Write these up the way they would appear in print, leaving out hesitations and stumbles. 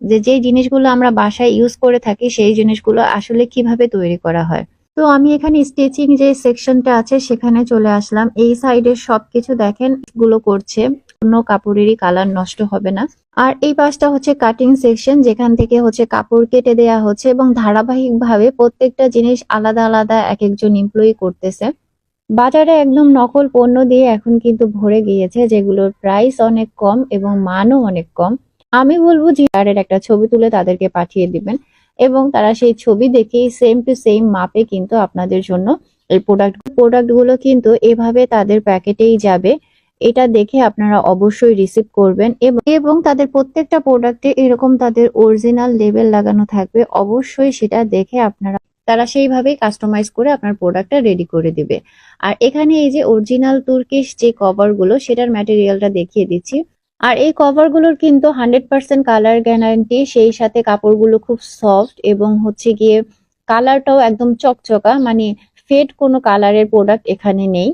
যে যে জিনিসগুলো আমরা বাসায় ইউজ করে থাকি সেই জিনিসগুলো আসলে কিভাবে তৈরি করা হয়। তো আমি এখানে স্টিচিং যে সেকশনটা আছে সেখানে চলে আসলাম। এই সাইডের সবকিছু দেখেন গুলো করছে, কোনো কাপড়েরই কালার নষ্ট হবে না। আর এই পাশটা হচ্ছে কাটিং সেকশন, যেখান থেকে হচ্ছে কাপড় কেটে দেয়া হচ্ছে এবং ধারাবাহিকভাবে প্রত্যেকটা জিনিস আলাদা আলাদা এক একজন এমপ্লয়ি করতেছে। বাজারে একদম নকল পণ্য দিয়ে এখন কিন্তু ভরে গিয়েছে, যেগুলোর প্রাইস অনেক কম এবং মানও অনেক কম। আমি বলবো যে এর একটা ছবি তুলে তাদেরকে পাঠিয়ে দিবেন এবং তারা সেই ছবি দেখেই সেম টু সেম মাপে কিন্তু আপনাদের জন্য এই প্রোডাক্টগুলো কিন্তু এভাবে তাদের প্যাকেটেই যাবে। এটা দেখে আপনারা অবশ্যই রিসিভ করবেন এবং এবং তাদের প্রত্যেকটা প্রোডাক্টে এরকম তাদের অরিজিনাল লেবেল লাগানো থাকবে। অবশ্যই সেটা দেখে আপনারা তারা সেইভাবেই কাস্টমাইজ করে আপনার প্রোডাক্টটা রেডি করে দিবে। আর এখানে এই যে অরিজিনাল তুর্কিশ যে কভার গুলো সেটার ম্যাটেরিয়ালটা দেখিয়ে দিচ্ছি। আর এই কভার গুলোর কিন্তু 100% কালার গ্যারান্টি, সেই সাথে কাপড়গুলো খুব সফট এবং হচ্ছে গিয়ে কালারটাও একদম চকচকা, মানে ফেড কোনো কালারের প্রোডাক্ট এখানে নেই।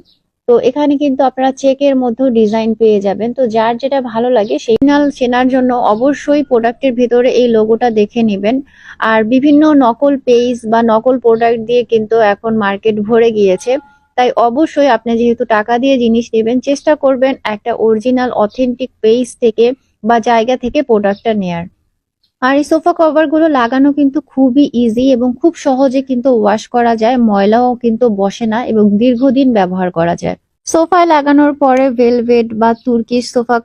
তো এখানে কিন্তু আপনারা চেকের মধ্যেও ডিজাইন পেয়ে যাবেন। তো যার যেটা ভালো লাগে সেই চেনার জন্য অবশ্যই প্রোডাক্টের ভিতরে এই লোগোটা দেখে নেবেন। আর বিভিন্ন নকল পেজ বা নকল প্রোডাক্ট দিয়ে কিন্তু এখন মার্কেট ভরে গিয়েছে। তাই অবশ্যই আপনি যেহেতু টাকা দিয়ে জিনিস নেবেন, চেষ্টা করবেন একটা অরিজিনাল অথেন্টিক পেজ থেকে বা জায়গা থেকে প্রোডাক্টটা নেয়ার। আর এই সোফা কভার গুলো লাগানো কিন্তু খুবই ইজি এবং খুব সহজে কিন্তু ওয়াশ করা যায়, ময়লাও কিন্তু বসে না এবং দীর্ঘদিন ব্যবহার করা যায়। সোফায় লাগানোর পরে ভেলভেট বা তুর্কিশ সোফা